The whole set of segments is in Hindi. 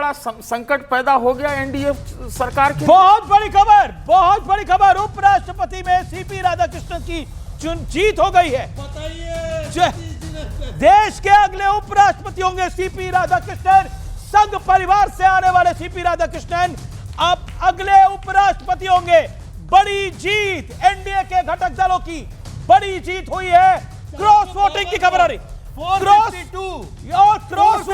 बड़ा संकट पैदा हो गया एनडीए सरकार के। बहुत बड़ी खबर, उपराष्ट्रपति में सीपी राधाकृष्णन की जीत हो गई है। देश के अगले उपराष्ट्रपति होंगे सीपी राधाकृष्णन। संघ परिवार से आने वाले सीपी राधाकृष्णन अब अगले उपराष्ट्रपति होंगे। बड़ी जीत एनडीए के घटक दलों की, बड़ी जीत हुई है। क्रॉस वोटिंग की खबर आ रही, क्रॉस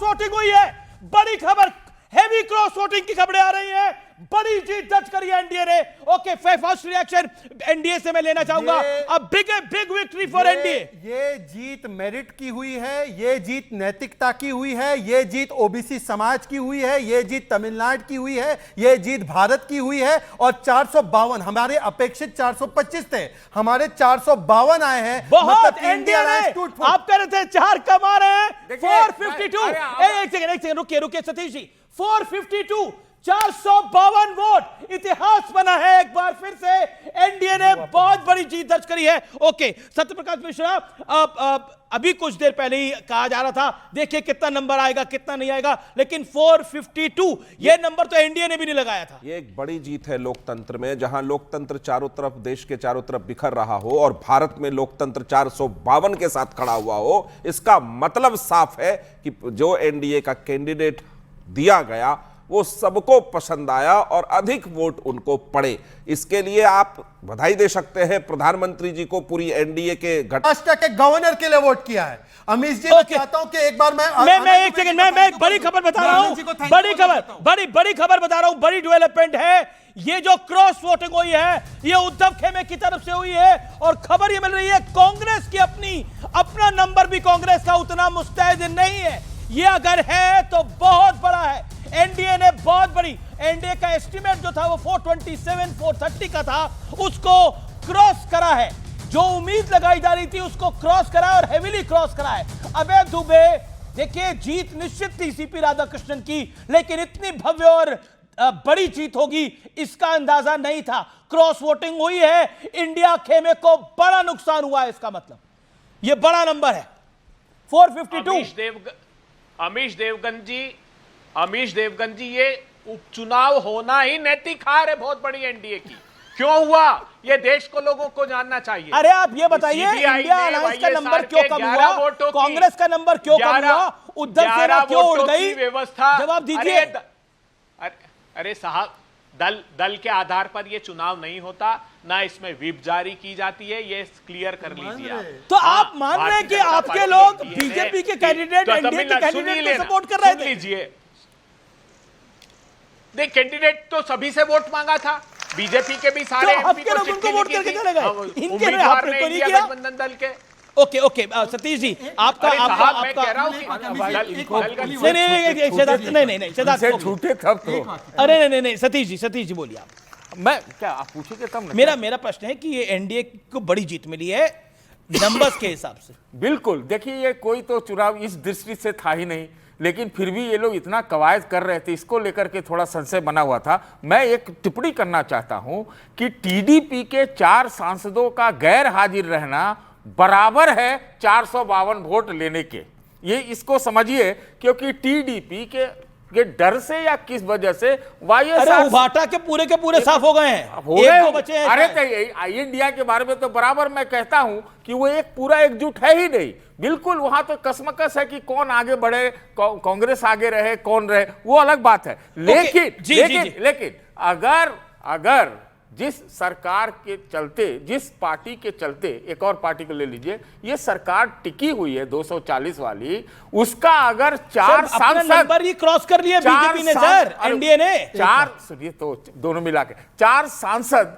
वोटिंग हुई है। बड़ी खबर, हेवी क्रॉस वोटिंग की खबरें आ रही हैं। बड़ी जीत दर्ज करी है एनडीए ने। ओके, फर्स्ट रिएक्शन एनडीए से मैं लेना चाहूंगा। अब बिग विक्ट्री फॉर एनडीए। ये जीत मेरिट की हुई है, ये जीत नैतिकता की हुई है, ये जीत ओबीसी समाज की हुई है, ये जीत तमिलनाडु की हुई है, ये जीत भारत की हुई है। और 452, हमारे अपेक्षित 425 थे, हमारे 452 आए हैं। बहुत एनडीए ने, आप कह रहे थे 4 कम आ रहे हैं। 452, एक सेकंड रुकिए सतीश जी। 452, 452 वोट, इतिहास बना है एक बार फिर से। एनडीए ने बहुत बड़ी जीत दर्ज करी है। ओके, सत्यप्रकाश मिश्रा, अभी कुछ देर पहले ही कहा जा रहा था देखिए कितना नंबर आएगा कितना नहीं आएगा, लेकिन 452 ये नंबर तो एनडीए ने भी नहीं लगाया था। ये एक बड़ी जीत है लोकतंत्र में, जहां लोकतंत्र चारों तरफ, देश के चारों तरफ बिखर रहा हो और भारत में लोकतंत्र 452 के साथ खड़ा हुआ हो। इसका मतलब साफ है कि जो एनडीए का कैंडिडेट दिया गया वो सबको पसंद आया और अधिक वोट उनको पड़े। इसके लिए आप बधाई दे सकते हैं प्रधानमंत्री जी को, पूरी एनडीए के महाराष्ट्र के गवर्नर के लिए वोट किया है। अमित जी, मैं चाहता हूं कि एक बार मैं एक सेकंड, मैं एक बड़ी खबर बता रहा हूं, बड़ी खबर बता रहा हूं, बड़ी डेवलपमेंट है। ये जो क्रॉस वोटिंग हुई है ये उद्धव खेमे की तरफ से हुई है और खबर ये मिल रही है कांग्रेस की अपना नंबर भी कांग्रेस का उतना मुस्तैद नहीं है। ये अगर है तो बहुत बड़ा है। एनडीए ने बहुत बड़ी, एनडीए का एस्टीमेट जो था वो 427 430 का था, उसको क्रॉस करा है। जो उम्मीद लगाई जा रही थी उसको क्रॉस करा और हेवीली क्रॉस करा है। अबे दुबे, देखिए जीत निश्चित थी सीपी राधाकृष्णन की, लेकिन इतनी भव्य और बड़ी जीत होगी इसका अंदाजा नहीं था। क्रॉस वोटिंग हुई है, इंडिया खेमे को बड़ा नुकसान हुआ है। इसका मतलब यह बड़ा नंबर है 452। अमीश देवगन जी, ये उपचुनाव होना ही नैतिक हार है बहुत बड़ी एनडीए की। क्यों हुआ ये देश को, लोगों को जानना चाहिए। अरे आप ये बताइए, इंडिया अलायंस का नंबर क्यों कम हुआ, कांग्रेस का नंबर क्यों कम हुआ, उद्धव सेना क्यों उड़ गई, व्यवस्था जवाब दीजिए। अरे साहब, दल के आधार पर ये चुनाव नहीं होता, ना इसमें व्हिप जारी की जाती है, ये क्लियर कर लीजिए आप। तो आप मान रहे हैं कि आपके लोग बीजेपी के कैंडिडेट एनडीए के कैंडिडेट को सपोर्ट कर रहे थे? लीजिए, देख, कैंडिडेट तो सभी से वोट मांगा था, बीजेपी के भी सारे एमपी को चिट्ठी वोट करके चले गए, उम्मीदवार ने इंडिया गठबंधन दल के। ओके सतीश जी, आपका मैं कह रहा हूं कि नहीं झूठे तब तो। अरे नहीं सतीश जी बोलिए आप। मैं क्या, आप पूछिए तब। मेरा प्रश्न है कि ये एनडीए को बड़ी जीत मिली है नंबर्स के हिसाब से। बिल्कुल, देखिए ये कोई तो चुनाव इस दृष्टि से था ही नहीं, लेकिन फिर भी ये लोग इतना कवायद कर रहे थे, इसको लेकर के थोड़ा संशय बना हुआ था। मैं एक टिप्पणी करना चाहता हूं कि टीडीपी के 4 सांसदों का गैर हाजिर रहना बराबर है 452 वोट लेने के। ये इसको समझिए, क्योंकि टीडीपी के डर से या किस वजह से वाईएसआर उभाटा के पूरे साफ हो गए हैं, एक बचे हैं। अरे तो इंडिया के बारे में तो बराबर मैं कहता हूं कि वो एक पूरा एकजुट है ही नहीं। बिल्कुल, वहां तो कसमकस है कि कौन आगे बढ़े, कांग्रेस आगे रहे, कौन रहे, वो अलग बात है। लेकिन अगर जिस सरकार के चलते, जिस पार्टी के चलते, एक और पार्टी को ले लीजिए, ये सरकार टिकी हुई है 240 वाली, उसका अगर 4 सांसद नंबर ही क्रॉस कर लिए बीजेपी ने सर, एनडीए ने 4, सुनिए तो दोनों मिला के 4 सांसद